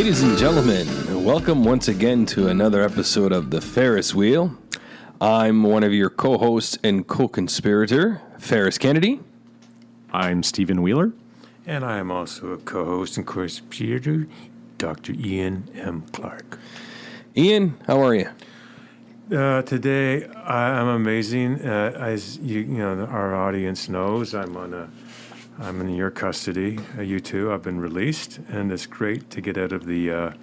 Ladies and gentlemen, welcome once again to another episode of The Ferris Wheel. I'm one of your co-hosts and co-conspirator, Ferris Kennedy. I'm Stephen Wheeler. And I am also a co-host and conspirator, Dr. Ian M. Clark. Ian, how are you? Today, I'm amazing. As you know, our audience knows, I'm in your custody. You too. I've been released, and it's great to get out of the.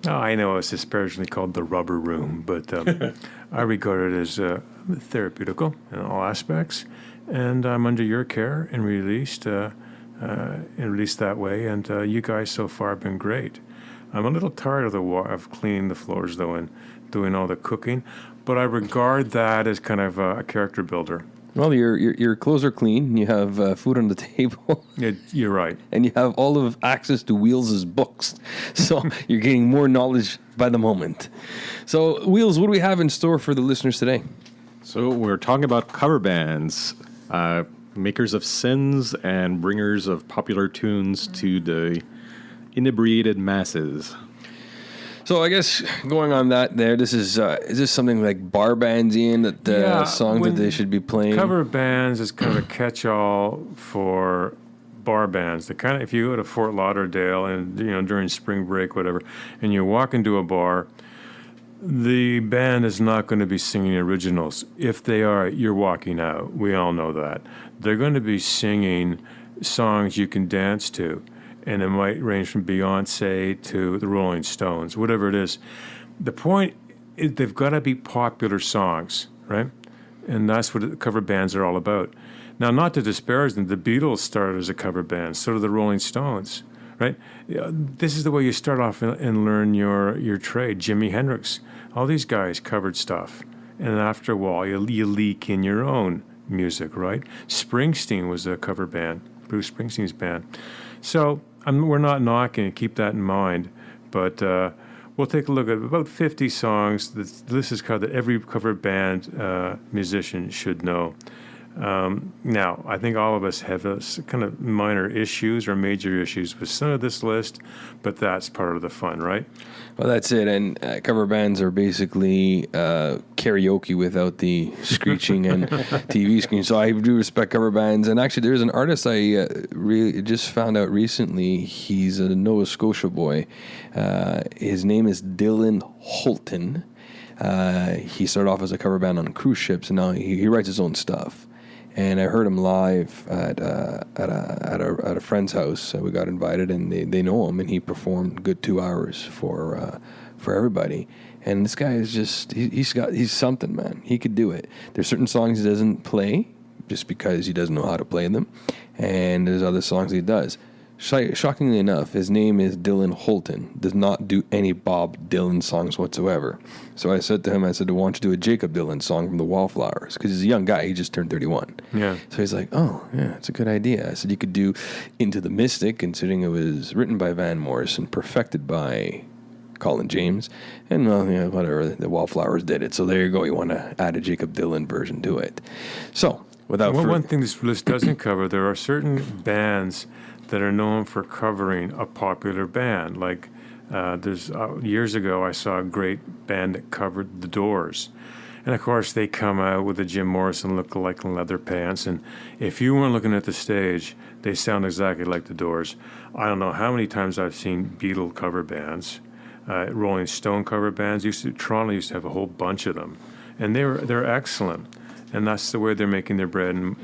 I know it's disparagingly called the rubber room, but I regard it as therapeutical in all aspects, and I'm under your care and released that way. And you guys so far have been great. I'm a little tired of cleaning the floors though and doing all the cooking, but I regard that as kind of a character builder. Well, your clothes are clean. You have food on the table. You're right. And you have all of access to Wheels' books. So you're getting more knowledge by the moment. So, Wheels, what do we have in store for the listeners today? So we're talking about cover bands, makers of sins and bringers of popular tunes to the inebriated masses. So I guess going on that there, this is this something like bar bands, Ian, that songs that they should be playing? Cover bands is kind of a catch-all for bar bands. The kind of, if you go to Fort Lauderdale and during spring break, whatever, and you walk into a bar, the band is not going to be singing originals. If they are, you're walking out. We all know that. They're going to be singing songs you can dance to. And it might range from Beyonce to the Rolling Stones, whatever it is. The point is they've got to be popular songs, right? And that's what cover bands are all about. Now, not to disparage them, the Beatles started as a cover band, so did the Rolling Stones, right? This is the way you start off and learn your trade. Jimi Hendrix, all these guys covered stuff. And after a while, you leak in your own music, right? Springsteen was a cover band, Bruce Springsteen's band. So we're not knocking it, keep that in mind, but we'll take a look at about 50 songs. This is covered that every cover band musician should know. Now, I think all of us have kind of minor issues or major issues with some of this list, but that's part of the fun, right? Well, that's it. And cover bands are basically karaoke without the screeching and TV screen. So I do respect cover bands. And actually, there's an artist I really just found out recently. He's a Nova Scotia boy. His name is Dylan Holton. He started off as a cover band on cruise ships, and now he writes his own stuff. And I heard him live at a friend's house. We got invited, and they know him, and he performed good 2 hours for everybody. And this guy is just he's something, man. He could do it. There's certain songs he doesn't play just because he doesn't know how to play them, and there's other songs he does. Shockingly enough, his name is Dylan Holton. Does not do any Bob Dylan songs whatsoever. So I said to him, why don't you do a Jacob Dylan song from the Wallflowers? Because he's a young guy. He just turned 31. Yeah. So he's like, oh, yeah, it's a good idea. I said, you could do Into the Mystic, considering it was written by Van Morrison, perfected by Colin James, and whatever, the Wallflowers did it. So there you go. You want to add a Jacob Dylan version to it. So one thing this list doesn't cover, there are certain bands that are known for covering a popular band. Like there's years ago, I saw a great band that covered The Doors. And of course, they come out with a Jim Morrison look-alike in leather pants. And if you weren't looking at the stage, they sound exactly like The Doors. I don't know how many times I've seen Beatles cover bands, Rolling Stone cover bands. Toronto used to have a whole bunch of them. And they're excellent. And that's the way they're making their bread. And,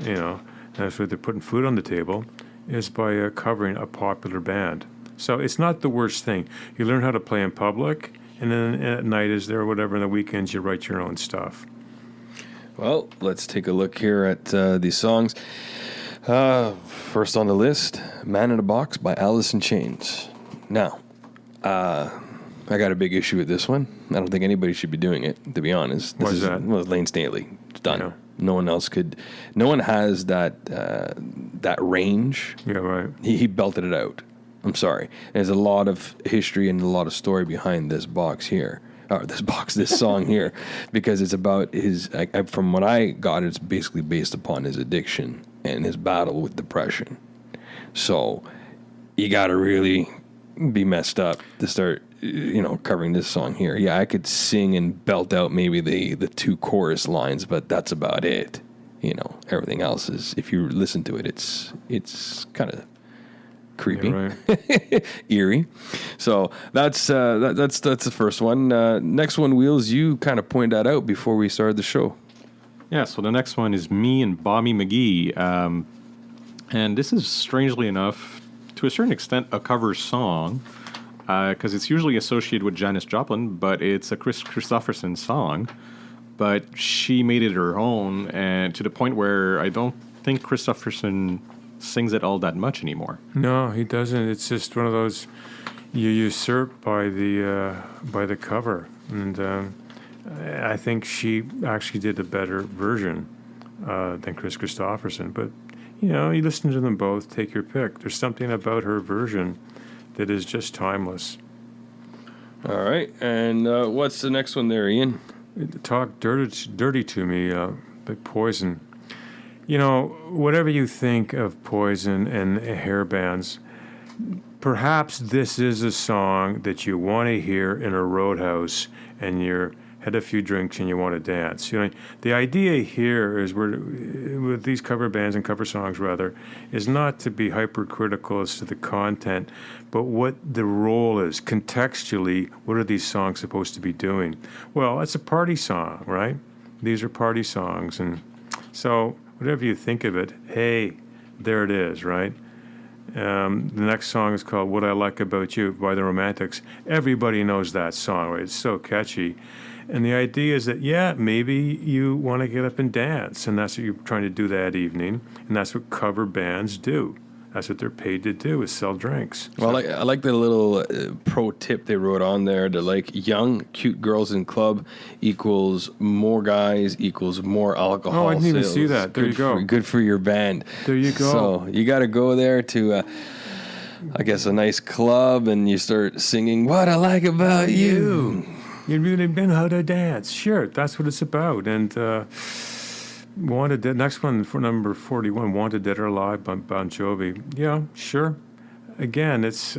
that's the way they're putting food on the table, is by covering a popular band. So it's not the worst thing. You learn how to play in public, and then at night is there or whatever, on the weekends you write your own stuff. Well, let's take a look here at these songs. First on the list, Man in a Box by Alice in Chains. Now, I got a big issue with this one. I don't think anybody should be doing it, to be honest. Why is that? Well, Lane Staley. It's done. Yeah. No one else could. No one has that range. Yeah, right. He belted it out. I'm sorry. There's a lot of history and a lot of story behind this box here. Or this song here, because it's about his. From what I got, it's basically based upon his addiction and his battle with depression. So you got to really be messed up to start, covering this song here. Yeah, I could sing and belt out maybe the two chorus lines, but that's about it. Everything else is, if you listen to it, it's kind of creepy, Yeah, right. eerie. So that's the first one. Next one, Wheels, you kind of pointed that out before we started the show. Yeah, so the next one is Me and Bobby McGee. And this is, strangely enough, to a certain extent, a cover song, because it's usually associated with Janis Joplin, but it's a Chris Christopherson song. But she made it her own, and to the point where I don't think Christopherson sings it all that much anymore. No, he doesn't. It's just one of those you usurp by the cover, and I think she actually did a better version than Chris Christopherson. But you listen to them both, take your pick. There's something about her version that is just timeless. All right, and what's the next one there, Ian? Talk dirty to me, by Poison. Whatever you think of Poison and hair bands, perhaps this is a song that you want to hear in a roadhouse and you're had a few drinks and you want to dance. The idea here is with these cover bands and cover songs rather, is not to be hypercritical as to the content, but what the role is contextually. What are these songs supposed to be doing? Well, it's a party song, right? These are party songs, and so whatever you think of it, hey, there it is, right? The next song is called What I Like About You by the Romantics. Everybody knows that song, right? It's so catchy. And the idea is that, yeah, maybe you want to get up and dance, and that's what you're trying to do that evening, and that's what cover bands do. That's what they're paid to do, is sell drinks. Well, I like the little pro tip they wrote on there. They're like, young, cute girls in club equals more guys equals more alcohol. Oh, I didn't even sales. see that. There you go. Good for your band. There you go. So you got to go there to, I guess, a nice club, and you start singing What I Like About You. You really been how to dance. Sure, that's what it's about. And Wanted Dead, next one for number 41, Wanted Dead or Alive by Bon Jovi. Yeah, sure. Again, it's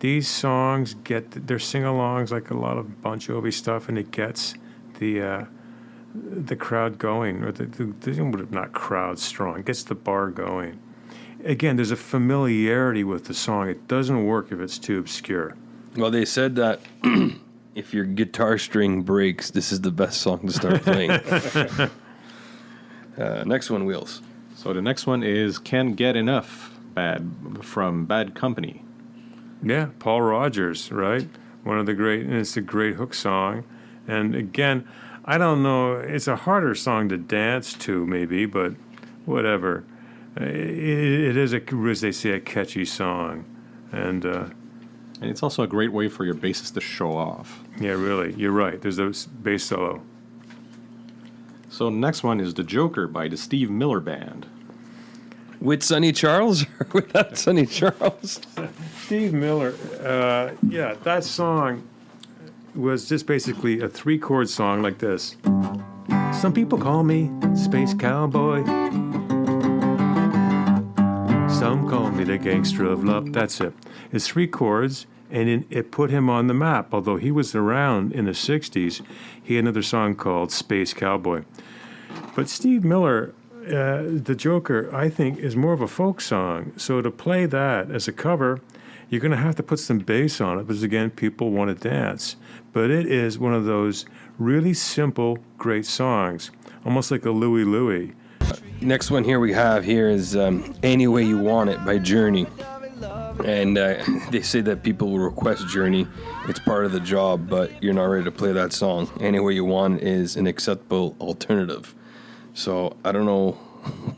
these songs they're sing-alongs like a lot of Bon Jovi stuff, and it gets the crowd going, or not crowd strong, it gets the bar going. Again, there's a familiarity with the song. It doesn't work if it's too obscure. Well, they said that if your guitar string breaks, this is the best song to start playing. Next one, Wheels. So the next one is Can't Get Enough from Bad Company. Yeah, Paul Rogers, right? And it's a great hook song. And again, I don't know, it's a harder song to dance to maybe, but whatever. It is, as they say, a catchy song. And it's also a great way for your bassist to show off. Yeah, really, you're right. There's a bass solo. So the next one is The Joker by the Steve Miller Band. With Sonny Charles or without Sonny Charles? Steve Miller, yeah, that song was just basically a 3-chord song like this. Some people call me Space Cowboy. Some call me the gangster of love. That's it. It's 3 chords, and it put him on the map. Although he was around in the 60s, he had another song called Space Cowboy. But Steve Miller, The Joker, I think, is more of a folk song. So to play that as a cover, you're going to have to put some bass on it because, again, people want to dance. But it is one of those really simple, great songs, almost like a Louie Louie. Next one here we have here is Any Way You Want It by Journey. And they say that people will request Journey. It's part of the job, but you're not ready to play that song. Any Way You Want It is an acceptable alternative. So I don't know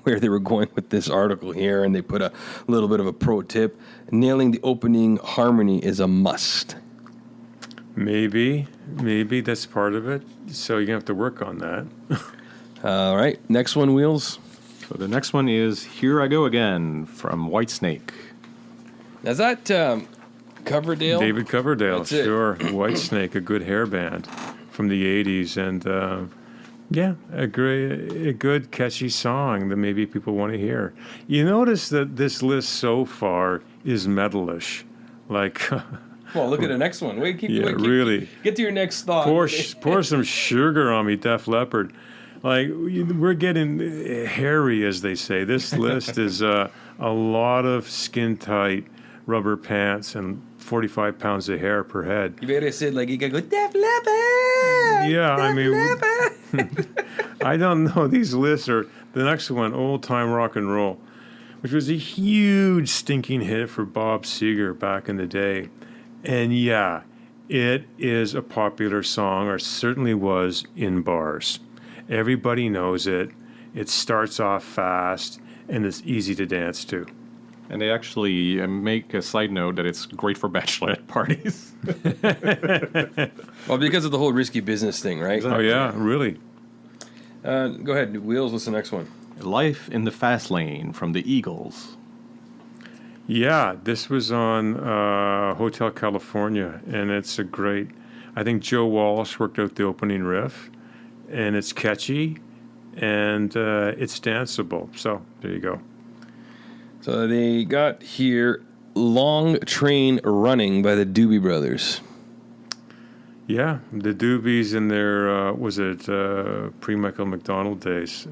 where they were going with this article here, and they put a little bit of a pro tip. Nailing the opening harmony is a must. Maybe that's part of it. So you're going to have to work on that. All right, next one, Wheels. So the next one is Here I Go Again from Whitesnake. Is that Coverdale? David Coverdale, That's it. sure. Whitesnake, a good hair band from the 80s. And yeah, a good catchy song that maybe people want to hear. You notice that this list so far is metalish. Like, Well, look at the next one. Wait, really. Get to your next thought. Pour some sugar on me, Def Leppard. Like, we're getting hairy, as they say. This list is a lot of skin-tight rubber pants and 45 pounds of hair per head. You better say like you gotta go Def Leppard. Yeah, I mean, Leppard. I don't know. These lists are the next one, Old Time Rock and Roll, which was a huge stinking hit for Bob Seger back in the day. And yeah, it is a popular song, or certainly was in bars. Everybody knows it. It starts off fast, and it's easy to dance to. And they actually make a side note that it's great for bachelorette parties. Well, because of the whole risky business thing, right? Oh, yeah, really? Go ahead, Wheels. What's the next one? Life in the Fast Lane from the Eagles. Yeah, this was on Hotel California, and it's a great... I think Joe Walsh worked out the opening riff, and it's catchy, and it's danceable. So, there you go. So they got here Long Train Running by the Doobie Brothers. Yeah, the Doobies in their, pre-Michael McDonald days.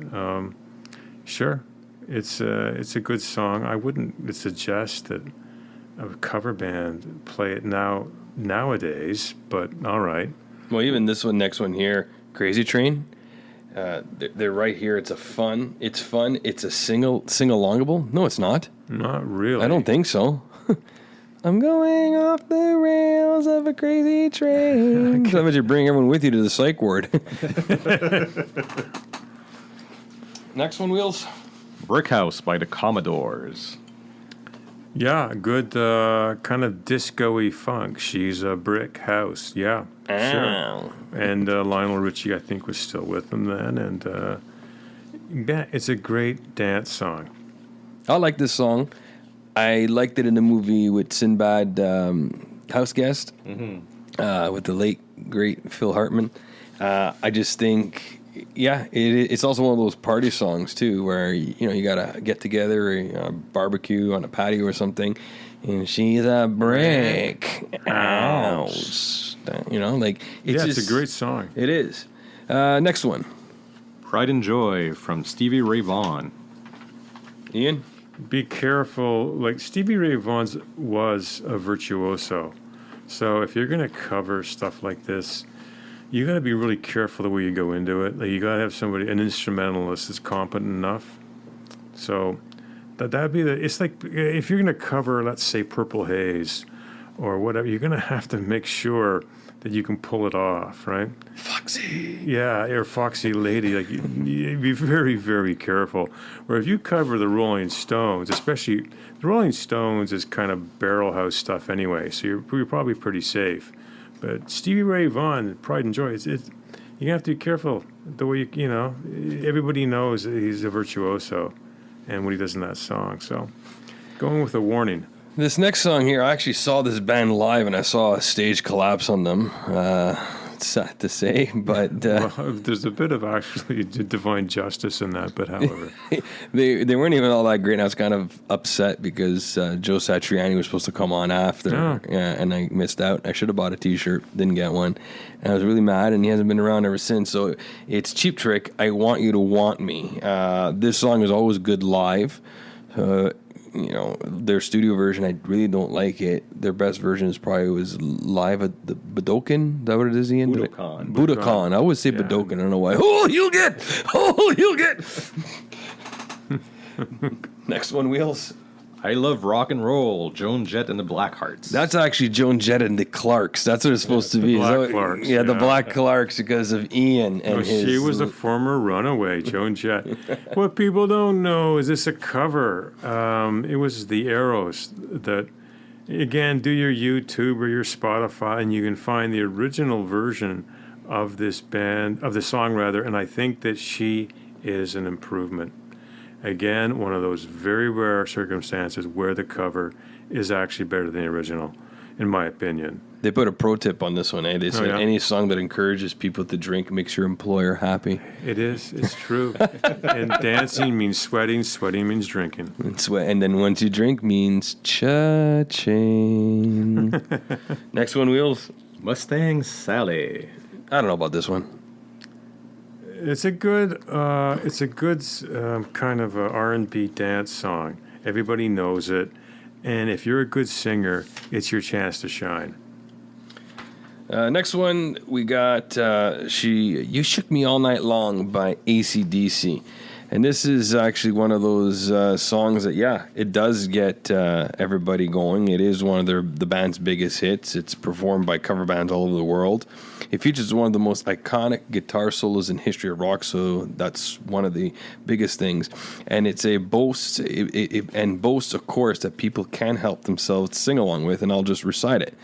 Sure, it's a good song. I wouldn't suggest that a cover band play it nowadays, but all right. Well, even this next one here, Crazy Train. They're right here. It's fun. It's a sing-alongable. No, it's not. Not really. I don't think so. I'm going off the rails of a crazy train. So much you bring everyone with you to the psych ward. Next one, Wheels. Brick House by the Commodores. Yeah, good kind of disco-y funk. She's a brick house. Yeah, sure. And Lionel Richie, I think, was still with them then. And yeah, it's a great dance song. I like this song. I liked it in the movie with Sinbad, House Guest, with the late, great Phil Hartman. I just think, yeah, it's also one of those party songs, too, where, you got to get together, barbecue on a patio or something, and she's a brick house. It's a great song. It is. Next one. Pride and Joy from Stevie Ray Vaughan. Ian? Be careful. Like, Stevie Ray Vaughan was a virtuoso. So if you're going to cover stuff like this, you got to be really careful the way you go into it. Like, you got to have an instrumentalist that's competent enough. So that'd be it's like if you're going to cover, let's say, Purple Haze or whatever, you're going to have to make sure that you can pull it off, right? Foxy. Yeah, or Foxy Lady. Like, you be very, very careful. Or if you cover the Rolling Stones, especially the Rolling Stones is kind of barrel house stuff anyway, so you're probably pretty safe. But Stevie Ray Vaughan, Pride and Joy, you have to be careful the way everybody knows that he's a virtuoso and what he does in that song. So going with a warning. This next song here, I actually saw this band live, and I saw a stage collapse on them. It's sad to say, but... well, there's a bit of actually divine justice in that, but however... they weren't even all that great, and I was kind of upset because Joe Satriani was supposed to come on after, and I missed out. I should have bought a T-shirt, didn't get one, and I was really mad, and he hasn't been around ever since, so it's Cheap Trick, I Want You to Want Me. This song is always good live. Their studio version, I really don't like it. Their best version is probably was live at the Budokan. Is that what it is, Ian? Budokan. I always say Budokan. I don't know why. Oh, you'll get. Next one, Wheels. I Love Rock and Roll, Joan Jett and the Blackhearts. That's actually Joan Jett and the Clarks. That's what it's supposed to be. Black Clarks. Yeah, the Black Clarks because of Ian and his... She was a former runaway, Joan Jett. What people don't know is this a cover. It was the Arrows that... Again, do your YouTube or your Spotify, and you can find the original version of this band, of the song rather, and I think that she is an improvement. Again, one of those very rare circumstances where the cover is actually better than the original. in my opinion. They put a pro tip on this one, eh? They said yeah? any song that encourages people to drink makes your employer happy. It is. It's true. And dancing means sweating. Sweating means drinking. And then once you drink means cha-ching. Next one, Wheels. Mustang Sally. I don't know about this one. It's a good kind of a R&B dance song. Everybody knows it. And if you're a good singer, it's your chance to shine. Next one, we got You Shook Me All Night Long by AC/DC. And this is actually one of those songs that, it does get everybody going. It is one of the band's biggest hits. It's performed by cover bands all over the world. It features one of the most iconic guitar solos in history of rock, so that's one of the biggest things. And it's a boasts a chorus that people can help themselves sing along with, and I'll just recite it.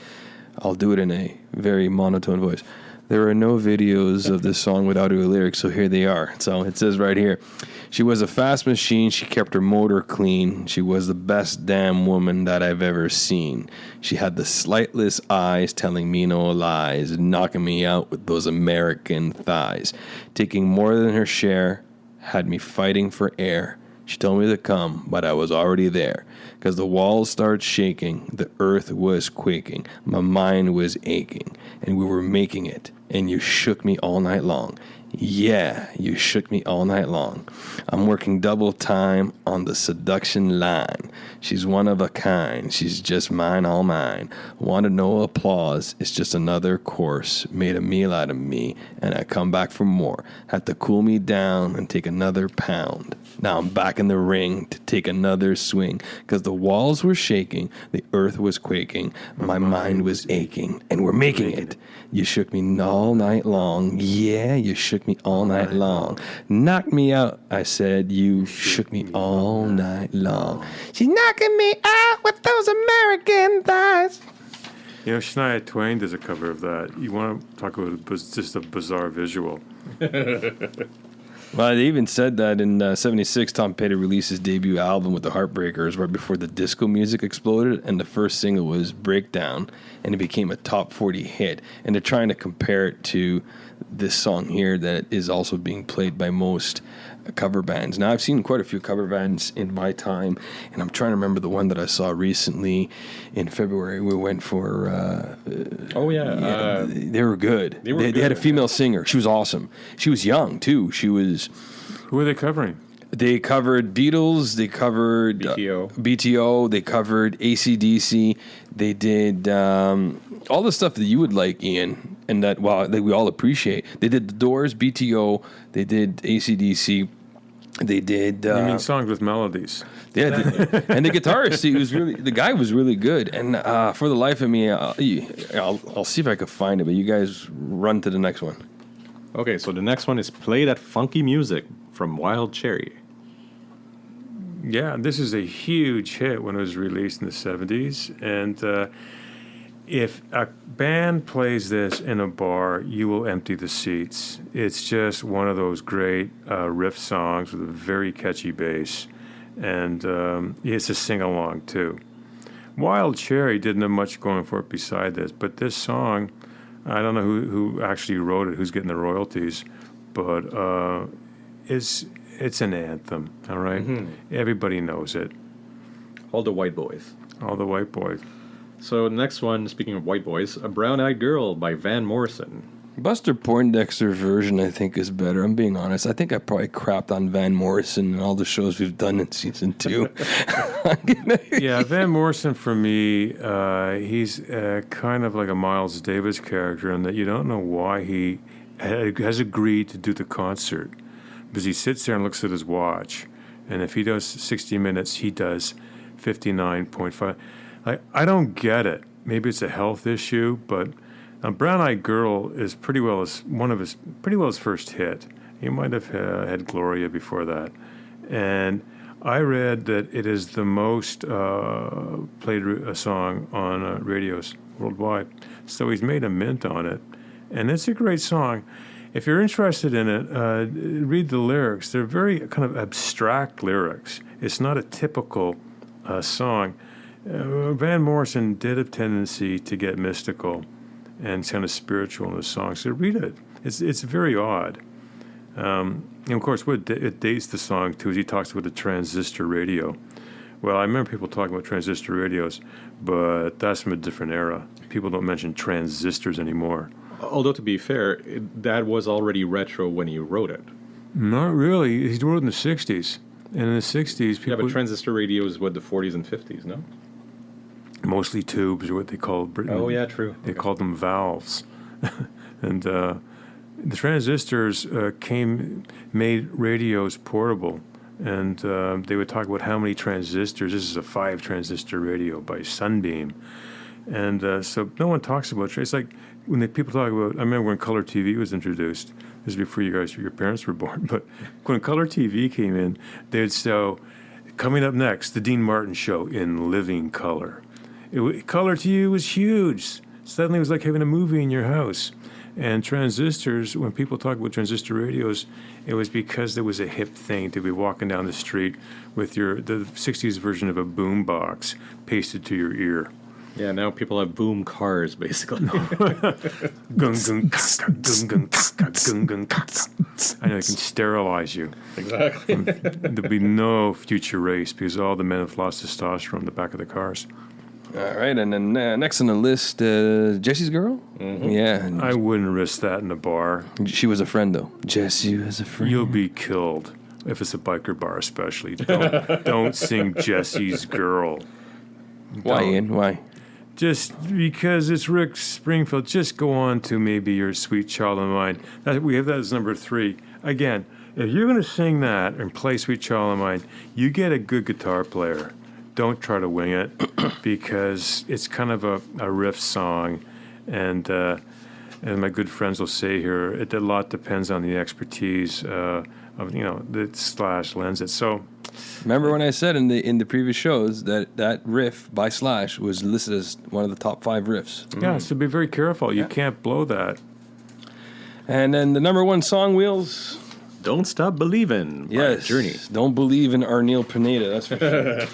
I'll do it in a very monotone voice. There are no videos of this song with audio lyrics, so here they are. So it says right here, she was a fast machine, she kept her motor clean, she was the best damn woman that I've ever seen. She had the slightless eyes telling me no lies, knocking me out with those American thighs. Taking more than her share, had me fighting for air. She told me to come, but I was already there. Because the walls started shaking, the earth was quaking, my mind was aching, and we were making it, and you shook me all night long. Yeah, you shook me all night long. I'm working double time on the seduction line. She's one of a kind, she's just mine, all mine. Wanted no applause, it's just another course. Made a meal out of me, and I come back for more. Had to cool me down and take another pound. Now I'm back in the ring to take another swing, 'cause the walls were shaking, the earth was quaking, my mind was aching, and we're making it. You shook me all night long, yeah, you shook me all night long. Knocked me out, I said, you shook me all night long. She's knocking me out with those American thighs. You know, Shania Twain does a cover of that. You want to talk about just a bizarre visual. Well, they even said that in '76, Tom Petty released his debut album with the Heartbreakers right before the disco music exploded, and the first single was Breakdown, and it became a top 40 hit. And they're trying to compare it to this song here that is also being played by most cover bands. Now, I've seen quite a few cover bands in my time, and I'm trying to remember the one that I saw recently in February. We went for... they were good. They had a female singer. She was awesome. She was young, too. She was... Who are they covering? They covered Beatles. They covered... BTO. They covered AC/DC. They did all the stuff that you would like, Ian, and that we all appreciate. They did The Doors, BTO. They did AC/DC. They did. You mean songs with melodies? Yeah, and the guitarist, the guy was really good. And for the life of me, I'll see if I can find it. But you guys run to the next one. Okay, so the next one is Play That Funky Music from Wild Cherry. Yeah, this is a huge hit when it was released in the 70s. And if a band plays this in a bar, you will empty the seats. It's just one of those great riff songs with a very catchy bass. And it's a sing-along, too. Wild Cherry didn't have much going for it beside this, but this song, I don't know who actually wrote it, who's getting the royalties, but it's an anthem, all right? Mm-hmm. Everybody knows it. All the white boys. All the white boys. So next one, speaking of white boys, A Brown-Eyed Girl by Van Morrison. Buster Poindexter's version, I think, is better. I'm being honest. I think I probably crapped on Van Morrison and all the shows we've done in season 2. Yeah, Van Morrison, for me, he's kind of like a Miles Davis character in that you don't know why he has agreed to do the concert. Because he sits there and looks at his watch. And if he does 60 minutes, he does 59.5. I don't get it. Maybe it's a health issue, but Brown Eyed Girl is pretty well his first hit. He might have had Gloria before that. And I read that it is the most played song on radios worldwide. So he's made a mint on it. And it's a great song. If you're interested in it, read the lyrics. They're very kind of abstract lyrics. It's not a typical song. Van Morrison did have tendency to get mystical and kind of spiritual in the song. So read it. It's very odd. And of course, what it dates the song to is he talks about the transistor radio. Well, I remember people talking about transistor radios, but that's from a different era. People don't mention transistors anymore. Although, to be fair, that was already retro when he wrote it. Not really. He wrote in the 60s. And in the 60s, people... Yeah, but transistor radio is what, the 40s and 50s, no? Mostly tubes are what they called Britain. Oh, yeah, true. They called them valves. And the transistors made radios portable. And they would talk about how many transistors. This is a 5-transistor radio by Sunbeam. And so no one talks about it. It's like when people talk about, I remember when color TV was introduced. This is before your parents were born. But when color TV came in, they'd say, coming up next, the Dean Martin Show in living color. Color TV was huge. Suddenly it was like having a movie in your house. And transistors, when people talk about transistor radios, it was because there was a hip thing to be walking down the street with the 60s version of a boom box pasted to your ear. Yeah, now people have boom cars, basically. I know it can sterilize you. Exactly. There'll be no future race because all the men have lost testosterone in the back of the cars. All right, and then next on the list, Jesse's Girl? Mm-hmm. Yeah. I wouldn't risk that in a bar. She was a friend, though. Jessie was a friend. You'll be killed if it's a biker bar, especially. Don't sing Jesse's Girl. Why, Ian? Why? Just because it's Rick Springfield, just go on to maybe Your Sweet Child of Mine. We have that as number 3. Again, if you're going to sing that and play Sweet Child of Mine, you get a good guitar player. Don't try to wing it because it's kind of a riff song. And my good friends will say here, a lot depends on the expertise of, the Slash lends it. So, remember when I said in the previous shows that riff by Slash was listed as one of the top 5 riffs? Yeah, so be very careful. You can't blow that. And then the number 1 song, Wheels. Don't Stop Believin' by Yes. Journey. Don't believe in our Neil Pineda, that's for sure.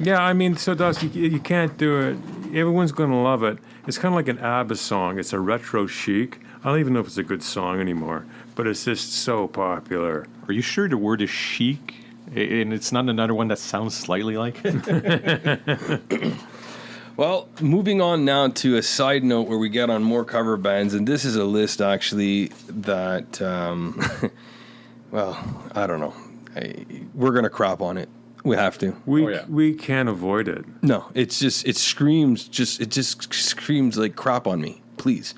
Yeah, I mean, so you can't do it. Everyone's going to love it. It's kind of like an ABBA song. It's a retro chic. I don't even know if it's a good song anymore, but it's just so popular. Are you sure the word is chic? And it's not another one that sounds slightly like it? Well, moving on now to a side note where we get on more cover bands, and this is a list actually that, well, I don't know. We're going to crap on it. We have to. We can't avoid it. No, it just screams like crap on me, please.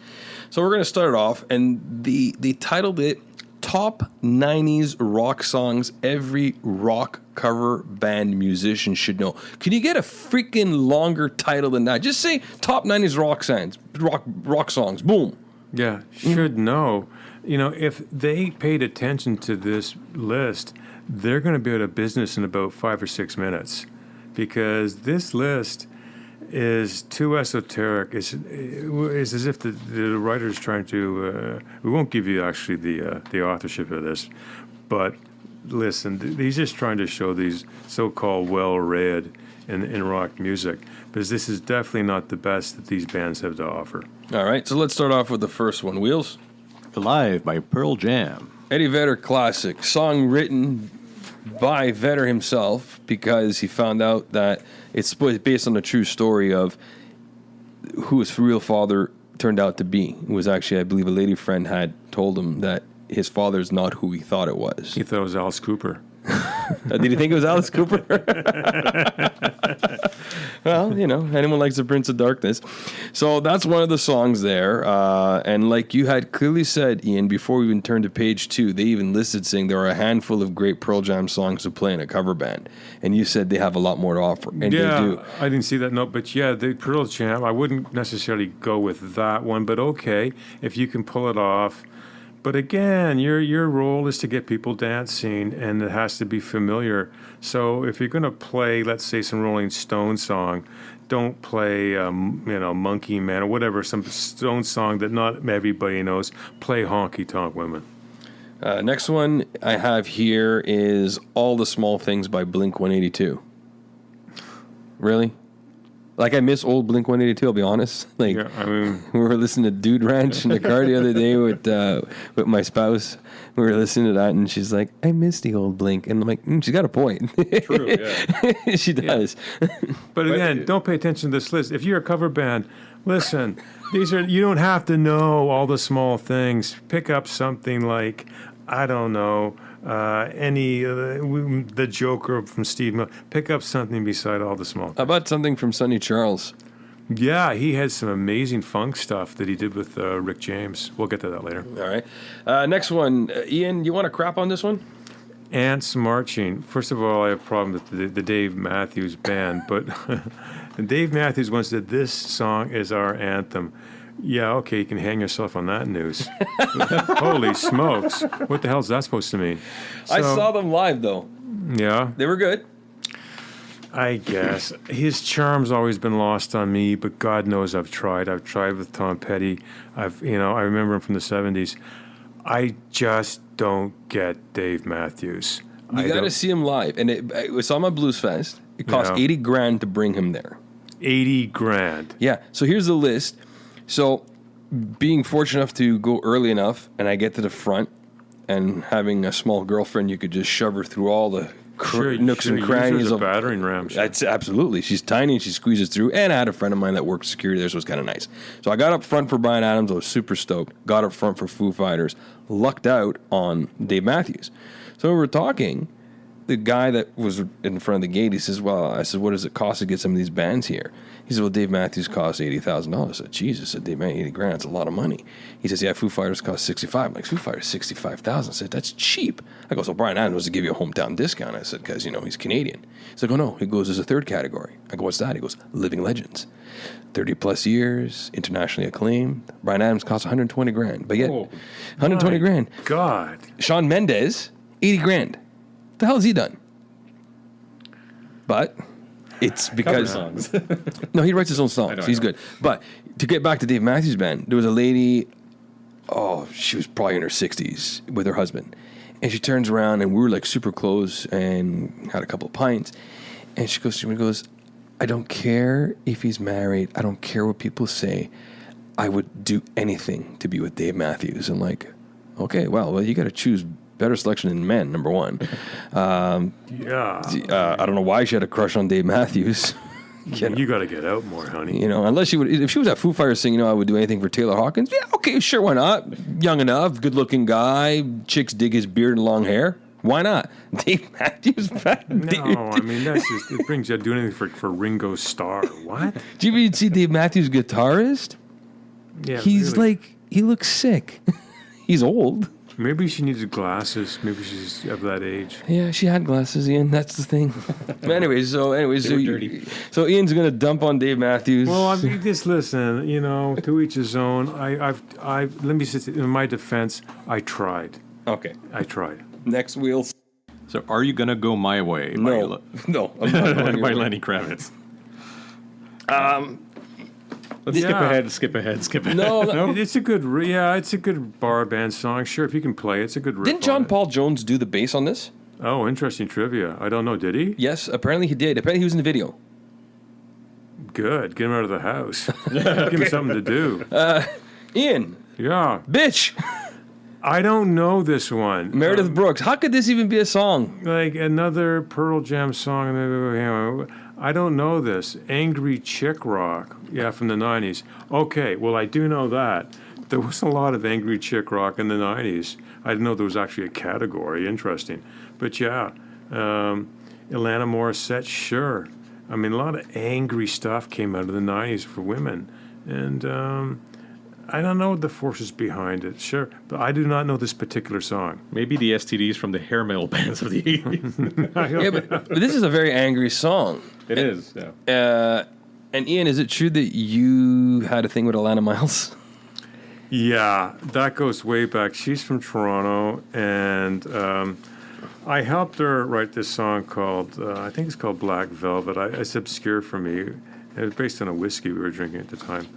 So we're going to start it off, and they titled it Top 90s Rock Songs Every Rock Cover Band Musician Should Know. Can you get a freaking longer title than that? Just say Top 90s rock songs. Boom. Yeah, should know. If they paid attention to this list, they're going to be out of business in about 5 or 6 minutes because this list is too esoteric. It's as if the writer's trying to... we won't give you actually the authorship of this, but listen, he's just trying to show these so-called well-read in rock music, because this is definitely not the best that these bands have to offer. All right, so let's start off with the first one. Wheels? Alive by Pearl Jam. Eddie Vedder classic. Song written by Vedder himself because he found out that it's based on a true story of who his real father turned out to be. It was actually, I believe, a lady friend had told him that his father's not who he thought it was. He thought it was Alice Cooper. Did you think it was Alice Cooper? Well, anyone likes the Prince of Darkness. So that's one of the songs there. And like you had clearly said, Ian, before we even turned to page 2, they even listed saying there are a handful of great Pearl Jam songs to play in a cover band. And you said they have a lot more to offer. And they do. I didn't see that note, but yeah, the Pearl Jam, I wouldn't necessarily go with that one, but okay, if you can pull it off. But again, your role is to get people dancing, and it has to be familiar. So if you're going to play, let's say, some Rolling Stones song, don't play, Monkey Man or whatever, some Stones song that not everybody knows. Play Honky Tonk Women. Next one I have here is All the Small Things by Blink-182. Really? Like, I miss old Blink-182, I'll be honest. Like, Yeah, I mean, we were listening to Dude Ranch in the car the other day with my spouse. We were listening to that, and she's like, I miss the old Blink. And I'm like, she's got a point. True, yeah. She does. but again, don't pay attention to this list. If you're a cover band, listen, you don't have to know all the small things. Pick up something like, I don't know, the Joker from Steve Miller. Pick up something beside all the small things. How about something from Sonny Charles? Yeah, he had some amazing funk stuff that he did with Rick James. We'll get to that later. All right. Next one. Ian, you want to crap on this one? Ants Marching. First of all, I have a problem with the Dave Matthews Band, but Dave Matthews once said, this song is our anthem. Yeah, okay, you can hang yourself on that news. Holy smokes. What the hell is that supposed to mean? I saw them live, though. Yeah, They were good. I guess. His charm's always been lost on me, but God knows I've tried. I've tried with Tom Petty. I remember him from the 70s. I just don't get Dave Matthews. You got to see him live. And it was on my Blues Fest. It cost Yeah. $80,000 to bring him there. $80,000. Yeah. So here's the list. So being fortunate enough to go early enough, and I get to the front, and having a small girlfriend, you could just shove her through all the nooks and crannies Use her as a of battering ram. That's absolutely. She's tiny and she squeezes through. And I had a friend of mine that worked security there, so it was kind of nice. So I got up front for Bryan Adams. I was super stoked. Got up front for Foo Fighters. Lucked out on Dave Matthews. So we were talking. The guy that was in front of the gate, he says, well, I said, what does it cost to get some of these bands here? He said, well, Dave Matthews costs $80,000. I said, Jesus, I said, Dave Matthews, $80,000, that's a lot of money. He says, yeah, Foo Fighters cost $65,000. I'm like, Foo Fighters, $65,000. I said, that's cheap. I go, so Bryan Adams was to give you a hometown discount. I said, because, he's Canadian. He's like, oh, no. He goes, there's a third category. I go, what's that? He goes, Living Legends. 30-plus years, internationally acclaimed. Bryan Adams costs $120,000. But yet, $120,000. God. Shawn Mendes, $80,000. The hell has he done? But it's because songs. no, he writes his own songs. He's good. But to get back to Dave Matthews Band, there was a lady. Oh, she was probably in her 60s with her husband, and she turns around and we were like super close and had a couple of pints, and she goes to me and goes, "I don't care if he's married. I don't care what people say. I would do anything to be with Dave Matthews." I'm like, okay, well, you got to choose better selection in men, number one. Yeah. I don't know why she had a crush on Dave Matthews. You got to get out more, honey. Unless she would, if she was at Foo Fighters saying, I would do anything for Taylor Hawkins. Yeah, okay, sure, why not? Young enough, good-looking guy. Chicks dig his beard and long hair. Why not? Dave Matthews. No, I mean, that's just, it brings you to do anything for Ringo Starr. What? Do you even see Dave Matthews guitarist? Yeah, He's really. like, he looks sick. He's old. Maybe she needs glasses. Maybe she's of that age. Yeah, she had glasses, Ian. That's the thing. Anyways, so so Ian's gonna dump on Dave Matthews. Well, I mean, just listen. To each his own. Let me say, in my defense, I tried. Okay. I tried. Next wheels. So, Are You Gonna Go My Way? No, no. I'm not going by your way. Lenny Kravitz. Let's skip ahead. No, It's a good. It's a good bar band song. Sure, if you can play, it's a good riff. didn't John Paul Jones do the bass on this? Oh, interesting trivia. I don't know. Did he? Yes, apparently he did. Apparently he was in the video. Good. Get him out of the house. Give him something to do. Ian, Yeah. bitch, I don't know this one. Meredith Brooks. How could this even be a song? Like another Pearl Jam song. I don't know this. Angry Chick Rock. Yeah, from the 90s. Okay, well, I do know that. There was a lot of Angry Chick Rock in the 90s. I didn't know there was actually a category. Interesting. But yeah, Ilana Morissette, sure. I mean, a lot of angry stuff came out of the 90s for women. And I don't know the forces behind it, sure. But I do not know this particular song. Maybe the STDs from the hair metal bands of the 80s. Yeah, but this is a very angry song. It is, yeah. And Ian, is it true that you had a thing with Alana Miles? Yeah, that goes way back. She's from Toronto, and I helped her write this song called, I think it's called Black Velvet. It's obscure for me. It was based on a whiskey we were drinking at the time.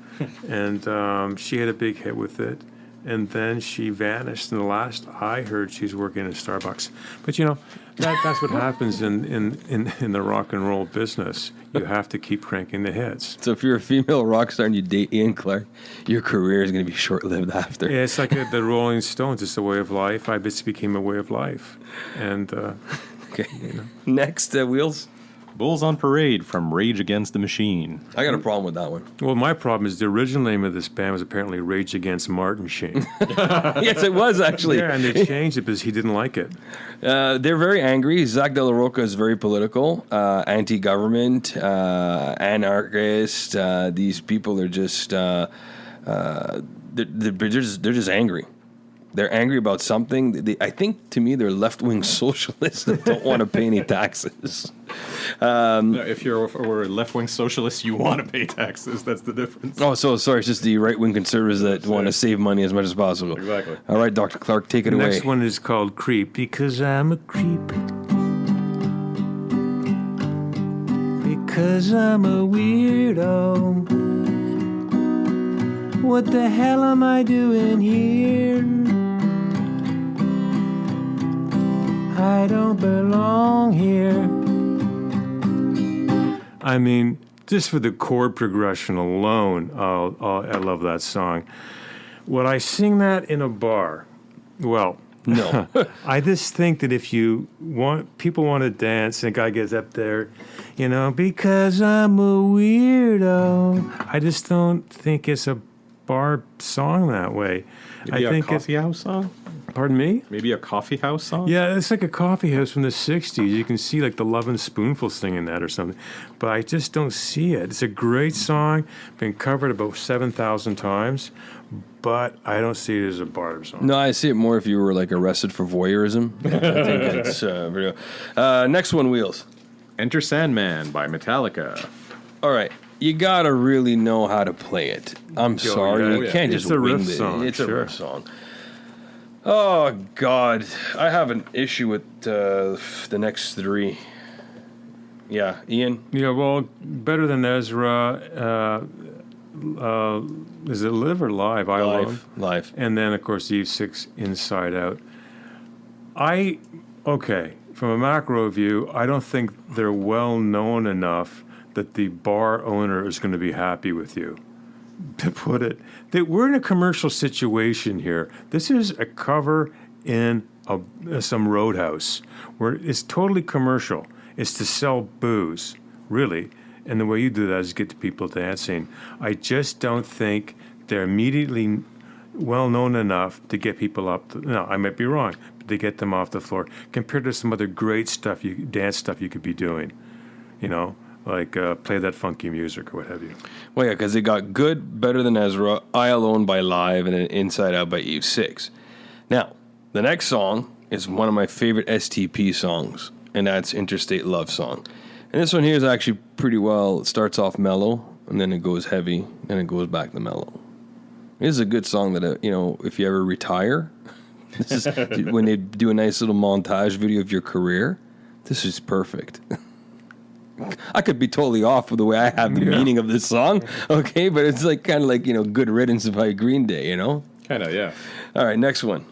And she had a big hit with it. and then she vanished. And the last I heard, she's working at Starbucks. But you know, that's what happens in the rock and roll business. You have to keep cranking the hits. So if you're a female rock star and you date Ian Clark, your career is going to be short-lived after. Yeah, it's like the Rolling Stones. It's a way of life. I just became a way of life. And Okay. Next, Wheels. Bulls on Parade from Rage Against the Machine. I got a problem with that one. well, my problem is the original name of this band was apparently Rage Against Martin Sheen. Yes, it was actually. Yeah, and they changed it because he didn't like it. They're very angry. Zach De La Roca is very political, anti-government, anarchist. These people are just they're just angry. They're angry about something. I think, to me, they're left-wing socialists that don't want to pay any taxes. No, if you're a left-wing socialist, you want to pay taxes. That's the difference. Oh, so sorry. It's just the right-wing conservatives that want to save money as much as possible. Exactly. All right, Dr. Clark, take it The away. next one is called Creep, because I'm a creep. Because I'm a weirdo. What the hell am I doing here? I don't belong here. I mean, just for the chord progression alone, I love that song. Would I sing that in a bar? Well, No. I just think that if people want to dance, and a guy gets up there, because I'm a weirdo. I just don't think it's a bar song that way. Maybe I a think coffee house song? Pardon me? Maybe a coffee house song? Yeah, it's like a coffee house from the 60s. You can see like the Love and Spoonful singing that or something. But I just don't see it. It's a great song, been covered about 7,000 times, but I don't see it as a bar song. No, I see it more if you were like arrested for voyeurism. I think it's video. Next one, Wheels. Enter Sandman by Metallica. All right. You gotta really know how to play it. I'm sorry, yeah. you can't It's just a wing riff it. song, It's a sure. riff song. Oh God, I have an issue with the next three. Yeah, Ian. Yeah, well, better than Ezra. Is it Live or Live? I Alone? Live. And then, of course, Eve 6, Inside Out. From a macro view, I don't think they're well known enough that the bar owner is going to be happy with you. To put it, that we're in a commercial situation here. This is a cover in some roadhouse where it's totally commercial. It's to sell booze, really. And the way you do that is get the people dancing. I just don't think they're immediately well known enough to get people up. No, I might be wrong, but to get them off the floor compared to some other great stuff, dance stuff you could be doing. Like play that funky music or what have you. Well, yeah, because they got Good, Better Than Ezra, I Alone by Live, and then Inside Out by Eve 6. Now, the next song is one of my favorite STP songs, and that's Interstate Love Song. And this one here is actually pretty well, it starts off mellow, and then it goes heavy, and it goes back to mellow. This is a good song that, if you ever retire, this is when they do a nice little montage video of your career, this is perfect. I could be totally off with the way I have the meaning of this song, okay? But it's kind of Good Riddance by Green Day, Kind of, yeah. All right, next one.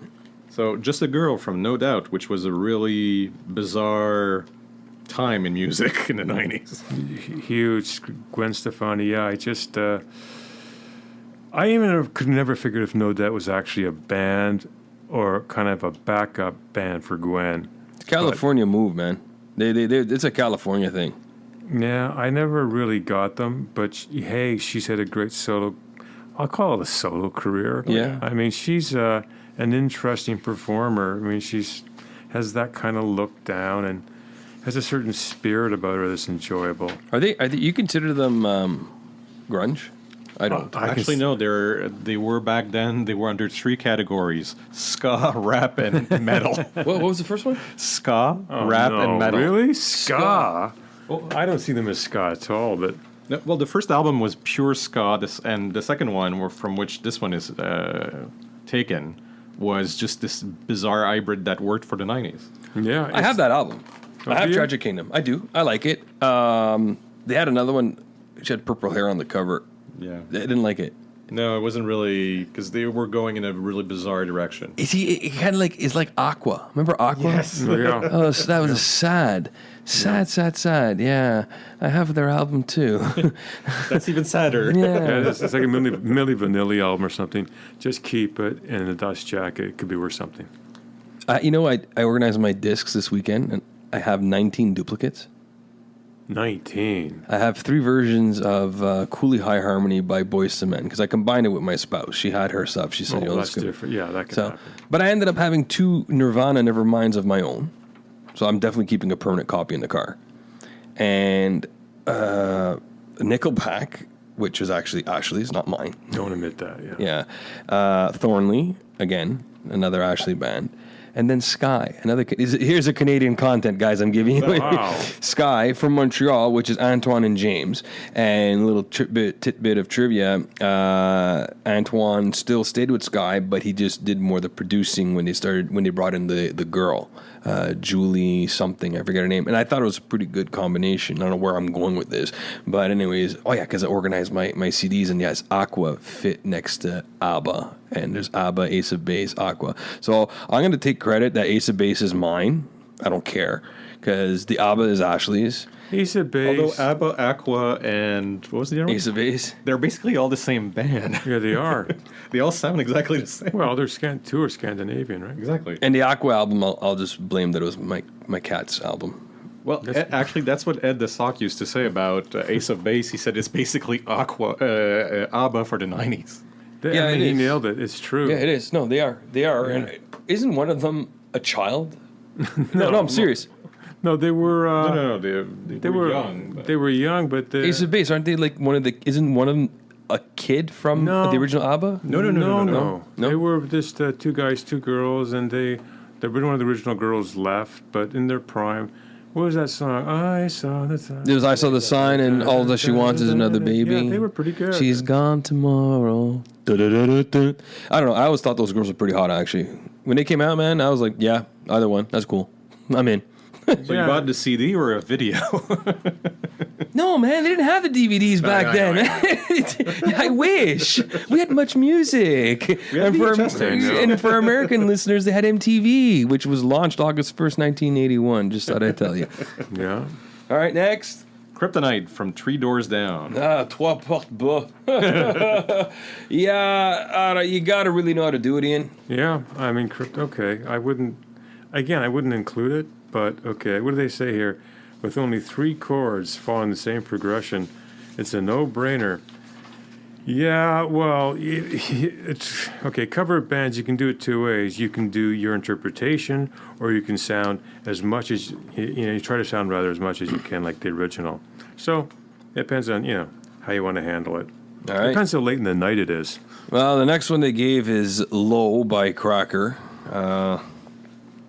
So, Just a Girl from No Doubt, which was a really bizarre time in music in the 90s. Huge. Gwen Stefani, yeah. I could never figure if No Doubt was actually a band or kind of a backup band for Gwen. It's California move, man. It's a California thing. Yeah, I never really got them, but she's had a great solo, I'll call it a solo career. Yeah. I mean, she's an interesting performer. I mean, has that kind of look down and has a certain spirit about her that's enjoyable. Are they you consider them grunge? I don't. Actually, no, they were back then. They were under three categories: ska, rap, and metal. What was the first one? Ska, rap, and metal. Really? Ska? Well, I don't see them as ska at all, but... No, well, the first album was pure ska, and the second one, from which this one is taken, was just this bizarre hybrid that worked for the 90s. Yeah. I have that album. I have you? Tragic Kingdom. I do. I like it. They had another one. She had purple hair on the cover. Yeah. I didn't like it. No, it wasn't really, because they were going in a really bizarre direction. Is he? It kind of like it's like Aqua. Remember Aqua? Yes. Yeah. Oh, so that was sad. Yeah, I have their album too. That's even sadder. Yeah, it's like a Milli Vanilli album or something. Just keep it in a dust jacket. It could be worth something. I organized my discs this weekend, and I have 19 duplicates. 19. I have 3 versions of Cooley High Harmony by Boyz II Men because I combined it with my spouse. She had her stuff. She said, Oh, let's that's go. different. Yeah, that could So, happen. but I ended up having 2 Nirvana Neverminds of my own. So I'm definitely keeping a permanent copy in the car. And Nickelback, which is actually Ashley's, not mine. Don't admit that, yeah. Yeah. Thornley, again, another Ashley band. And then Sky, here's a Canadian content, guys, I'm giving you. Wow. Sky from Montreal, which is Antoine and James. And a little tidbit of trivia, Antoine still stayed with Sky, but he just did more of the producing when they brought in the girl, Julie something, I forget her name. And I thought it was a pretty good combination. I don't know where I'm going with this. But anyways, because I organized my CDs, and yes, Aqua fit next to ABBA. And there's ABBA, Ace of Base, Aqua. So I'm going to take credit that Ace of Base is mine. I don't care, because the ABBA is Ashley's. Ace of Base. Although ABBA, Aqua, and what was the other one? Ace of Base. They're basically all the same band. Yeah, they are. They all sound exactly the same. Well, they're two are Scandinavian, right? Exactly. And the Aqua album, I'll just blame that it was my cat's album. Well, actually, that's what Ed the Sock used to say about Ace of Base. He said it's basically ABBA for the 90s. Yeah, he it is. nailed it. It's true. Yeah, it is. No, they are. They are. Yeah. And isn't one of them a child? No, I'm serious. No, they were. No, they were young. But They were young, but Ace of Base, aren't they like isn't one of them a kid from No. the original ABBA? No. No? They were just 2 guys, 2 girls, and one of the original girls left, but in their prime. What was that song? I saw the sign. It was I Saw the Sign and All That She Wants Is Another Baby. Yeah, they were pretty good. She's gone tomorrow. Da-da-da-da-da. I don't know. I always thought those girls were pretty hot, actually. When they came out, man, I was like, yeah, either one. That's cool. I'm in. So you bought the CD or a video? No, man, they didn't have the DVDs back then. I wish. We had much music. We had VHS tapes. And for American listeners, they had MTV, which was launched August 1st, 1981. Just thought I'd tell you. Yeah. All right, next. Kryptonite from 3 Doors Down. Trois portes bas. Yeah, you got to really know how to do it, Ian. Yeah, I mean, okay. I wouldn't include it, but okay. What do they say here? With only 3 chords following the same progression, it's a no-brainer. Yeah, well, it's okay. Cover bands, you can do it 2 ways. You can do your interpretation, or you can sound as much as you try to sound rather as much as you can like the original. So it depends on how you want to handle it. All right. Depends how late in the night it is. Well, the next one they gave is Low by Cracker.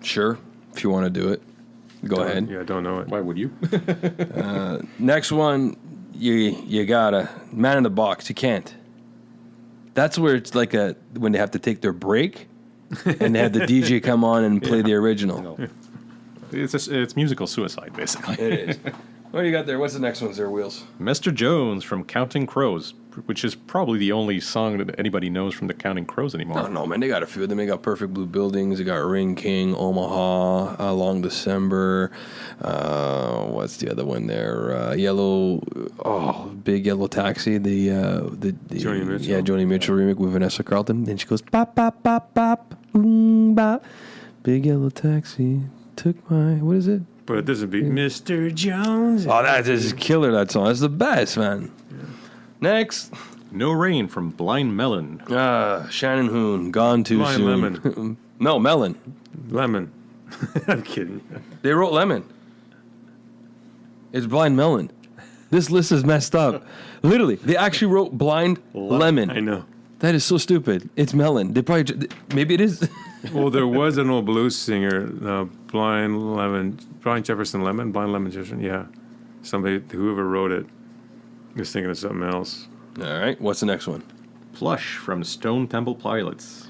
Sure, if you want to do it, go ahead. Yeah, I don't know it. Why would you? Next one, you gotta Man in the Box. You can't. That's where it's like when they have to take their break, and they have the DJ come on and play the original. No. It's musical suicide, basically. It is. What do you got there? What's the next one, there, Wheels? Mr. Jones from Counting Crows, which is probably the only song that anybody knows from the Counting Crows anymore. No, man, they got a few of them. They got Perfect Blue Buildings. They got Ring King, Omaha, Long December. What's the other one there? Big Yellow Taxi. The Joni Mitchell. Yeah, Joni Mitchell remake with Vanessa Carlton. Then she goes bop bop bop bop bop. Big Yellow Taxi took my what is it? But it doesn't beat Mr. Jones. Oh, that is killer. That song. That's the best, man. Yeah. Next. No Rain from Blind Melon. Shannon Hoon, Gone Too Blind Soon. Lemon. No, Melon. Lemon. I'm kidding. They wrote Lemon. It's Blind Melon. This list is messed up. Literally, they actually wrote Blind Lemon. I know. That is so stupid. It's Melon. They probably maybe it is. Well, there was an old blues singer, Brian Jefferson Lemon, Blind Lemon Jefferson. Yeah, whoever wrote it was thinking of something else. All right, what's the next one? Plush from Stone Temple Pilots.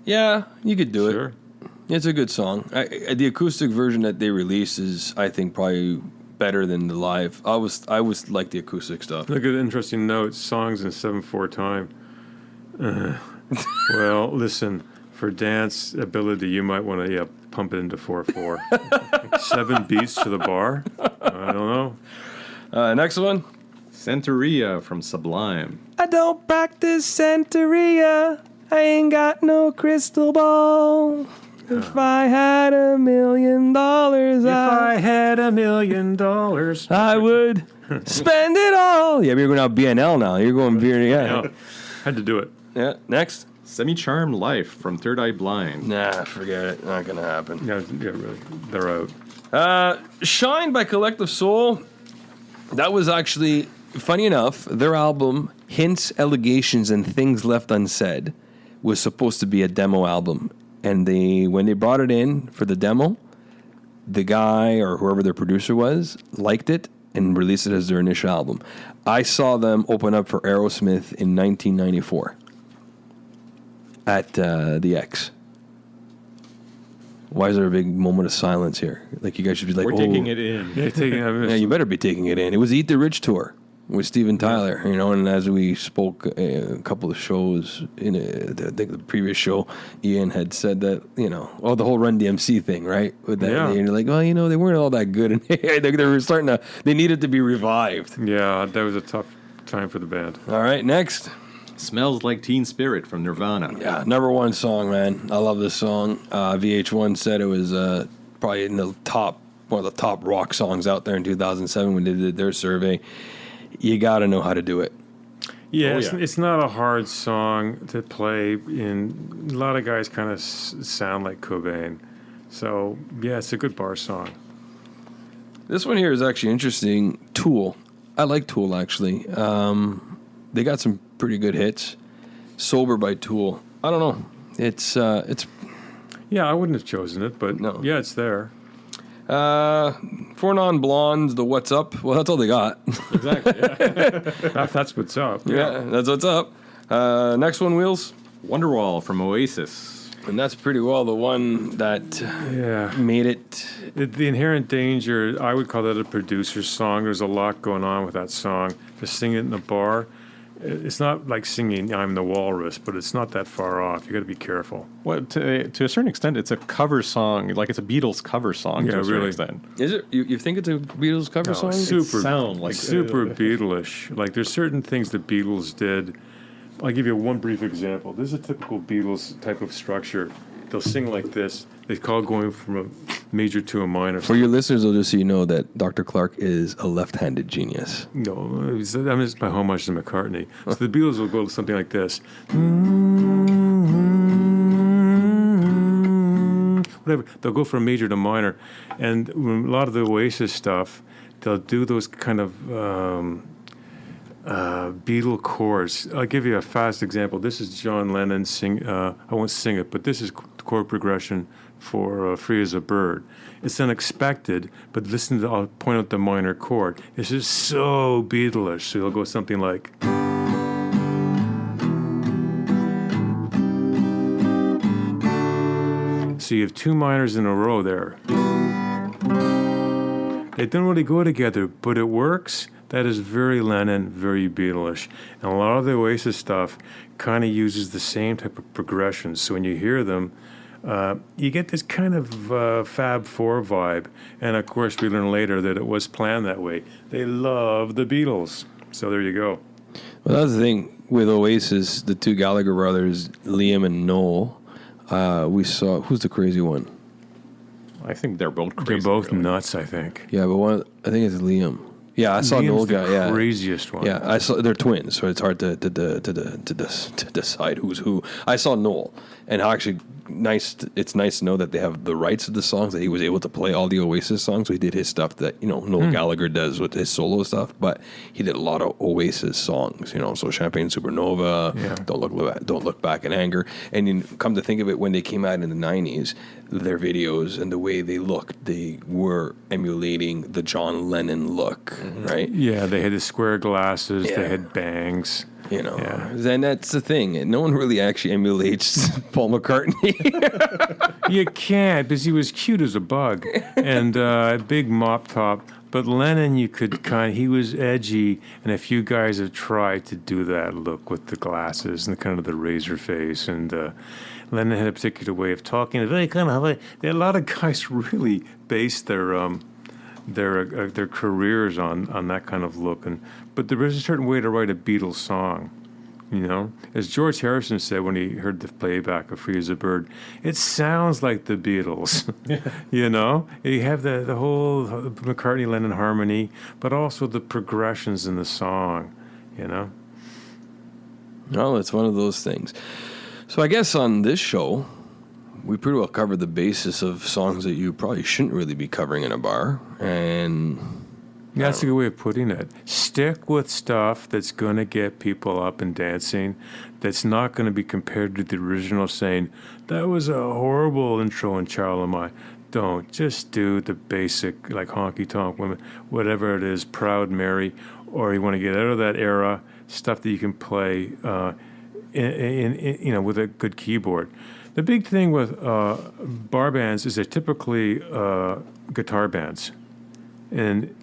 Yeah, you could do Sure. it. It's a good song. The acoustic version that they released is, I think, probably better than the live. I always like the acoustic stuff. Look at the interesting notes, songs in 7/4 time. Well, listen, for dance ability, you might want to pump it into 4/4. 7 beats to the bar. I don't know. Next one. Santeria from Sublime. I don't practice Santeria. I ain't got no crystal ball. If I had $1 million, If I had $1 million, I would spend it all. Yeah, but you're going out BNL now. You're going beer. Yeah. Had to do it. Yeah. Next. Semi-Charmed Life from Third Eye Blind. Nah, forget it. Not gonna happen. Yeah, really. They're out. Shine by Collective Soul. That was actually, funny enough, their album Hints, Allegations, and Things Left Unsaid was supposed to be a demo album. And when they brought it in for the demo, the guy or whoever their producer was liked it and released it as their initial album. I saw them open up for Aerosmith in 1994 at the X. Why is there a big moment of silence here? Like, you guys should be like, We're taking it in. Yeah, you better be taking it in. It was Eat the Rich tour with Steven Tyler, and as we spoke a couple of shows in the previous show, Ian had said that, the whole Run DMC thing, right? With that, Yeah. and you're like, well, they weren't all that good, and they were they needed to be revived. Yeah, that was a tough time for the band. All right, next. Smells Like Teen Spirit from Nirvana. Yeah, number one song, man. I love this song. VH1 said it was probably in the one of the top rock songs out there in 2007 when they did their survey. You got to know how to do it. Yeah, Oh, it's, yeah. it's not a hard song to play. A lot of guys kind of sound like Cobain. So, yeah, it's a good bar song. This one here is actually interesting. Tool. I like Tool, actually. They got some pretty good hits. Sober by Tool. I don't know. It's Yeah, I wouldn't have chosen it, but No. yeah, it's there. Four Non-Blondes, the What's Up. Well, that's all they got. Exactly. Yeah. That's what's up. Yeah, that's what's up. Next one, Wheels. Wonderwall from Oasis. And that's pretty well the one that Yeah. made it. The Inherent Danger, I would call that a producer's song. There's a lot going on with that song. To sing it in the bar, it's not like singing I'm the Walrus, but it's not that far off. You got to be careful. Well, to a certain extent, it's a cover song. Like, it's a Beatles cover song to Yeah, a certain really. extent. Is it? You think it's a Beatles cover No, song? super, sound like- super Beatles-ish. Like, there's certain things the Beatles did. I'll give you one brief example. This is a typical Beatles type of structure. They'll sing like this. They call it going from a major to a minor. For your listeners, I'll just so you know that Dr. Clark is a left-handed genius. No, I'm just my homage to McCartney. So the Beatles will go something like this. Whatever. They'll go from major to minor. And a lot of the Oasis stuff, they'll do those kind of Beatle chords. I'll give you a fast example. This is John Lennon sing. I won't sing it, but this is chord progression for Free as a Bird. It's unexpected, but listen to, I'll point out the minor chord. This is so Beatles. So you'll go something like. So you have two minors in a row there. They don't really go together, but it works. That is very Lennon, very Beatles. And a lot of the Oasis stuff kind of uses the same type of progressions. So when you hear them, you get this kind of Fab Four vibe. And of course, we learn later that it was planned that way. They love the Beatles. So there you go. Well, that's the thing with Oasis, the two Gallagher brothers, Liam and Noel. We saw, who's the crazy one? I think they're both crazy. They're both really. nuts, I think. Yeah, but I think it's Liam. Yeah, I saw Liam's Noel the guy. Yeah, craziest one. yeah, I saw. They're twins, so it's hard to decide who's who. I saw Noel, and actually, it's nice to know that they have the rights of the songs, that he was able to play all the Oasis songs. So he did his stuff that Noel Gallagher does with his solo stuff, but he did a lot of Oasis songs. So Champagne Supernova, Yeah. Don't Look Back in Anger, and you come to think of it, when they came out in the '90s, their videos and the way they looked, they were emulating the John Lennon look, right? Yeah, they had the square glasses. Yeah. They had bangs. You know, Yeah. then that's the thing. No one really actually emulates Paul McCartney. You can't, because he was cute as a bug and a big mop top. But Lennon, you could he was edgy, and a few guys have tried to do that look with the glasses and kind of the razor face. And Lennon had a particular way of talking. A lot of guys really based their careers on that kind of look. But there is a certain way to write a Beatles song. You know, as George Harrison said when he heard the playback of "Free as a Bird," it sounds like the Beatles. You know, you have the whole McCartney-Lennon harmony, but also the progressions in the song. You know. No, it's one of those things. So I guess on this show, we pretty well covered the basis of songs that you probably shouldn't really be covering in a bar, and. That's a good way of putting it. Stick with stuff that's going to get people up and dancing, that's not going to be compared to the original, saying, that was a horrible intro in Child of Mine. Don't. Just do the basic, like Honky Tonk Women, whatever it is, Proud Mary, or you want to get out of that era, stuff that you can play in with a good keyboard. The big thing with bar bands is they're typically guitar bands. And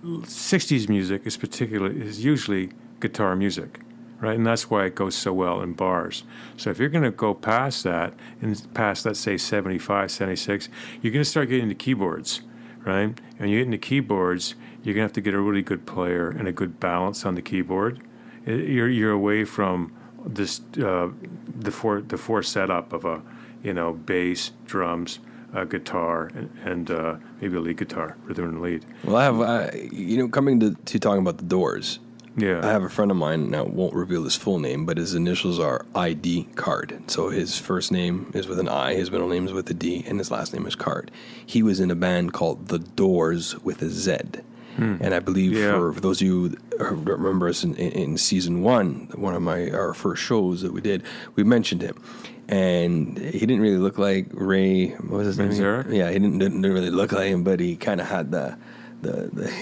60s music is usually guitar music, right? And that's why it goes so well in bars. So if you're going to go past that, and past, let's say, 75, 76, you're going to start getting into keyboards, right? And you get into keyboards, you're going to have to get a really good player and a good balance on the keyboard. You're away from this the four setup of a bass, drums, guitar, and maybe a lead guitar, rhythm and lead. Well, I have, coming to talking about the Doors, Yeah. I have a friend of mine, now won't reveal his full name, but his initials are ID Card. So his first name is with an I, his middle name is with a D, and his last name is Card. He was in a band called The Doors with a Z. And I believe for those of you who remember us in season one of our first shows that we did, we mentioned him. And he didn't really look like Ray. What was his name? Manzarek? Yeah, he didn't really look like him, but he kind of had the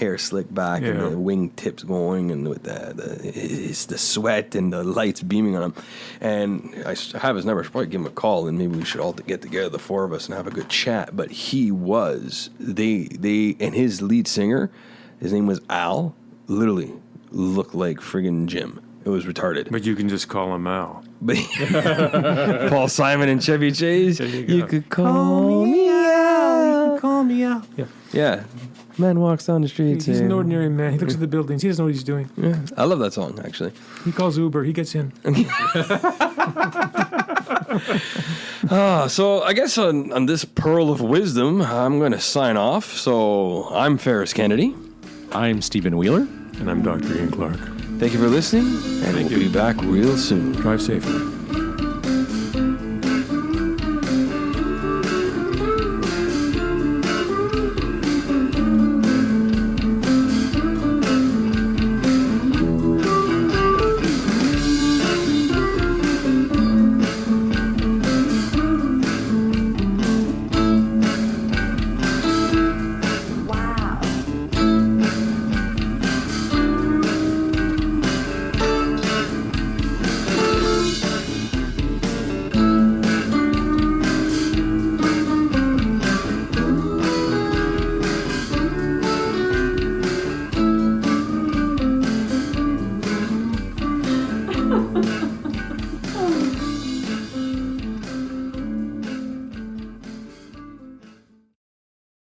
hair slicked back and the wing tips going, and with the sweat and the lights beaming on him. And I have his number. I should probably give him a call, and maybe we should all get together, the four of us, and have a good chat. But he was and his lead singer, his name was Al, literally looked like friggin' Jim. It was retarded. But you can just call him Al. But Paul Simon and Chevy Chase. You could call me Al. You can call me Al. Yeah. Yeah. Man walks down the street. He's an ordinary man. He looks at the buildings. He doesn't know what he's doing. Yeah. I love that song, actually. He calls Uber. He gets in. So I guess on this pearl of wisdom, I'm going to sign off. So I'm Ferris Kennedy. I'm Stephen Wheeler. And I'm Dr. Ian Clark. Thank you for listening, and we'll be back real soon. Drive safely.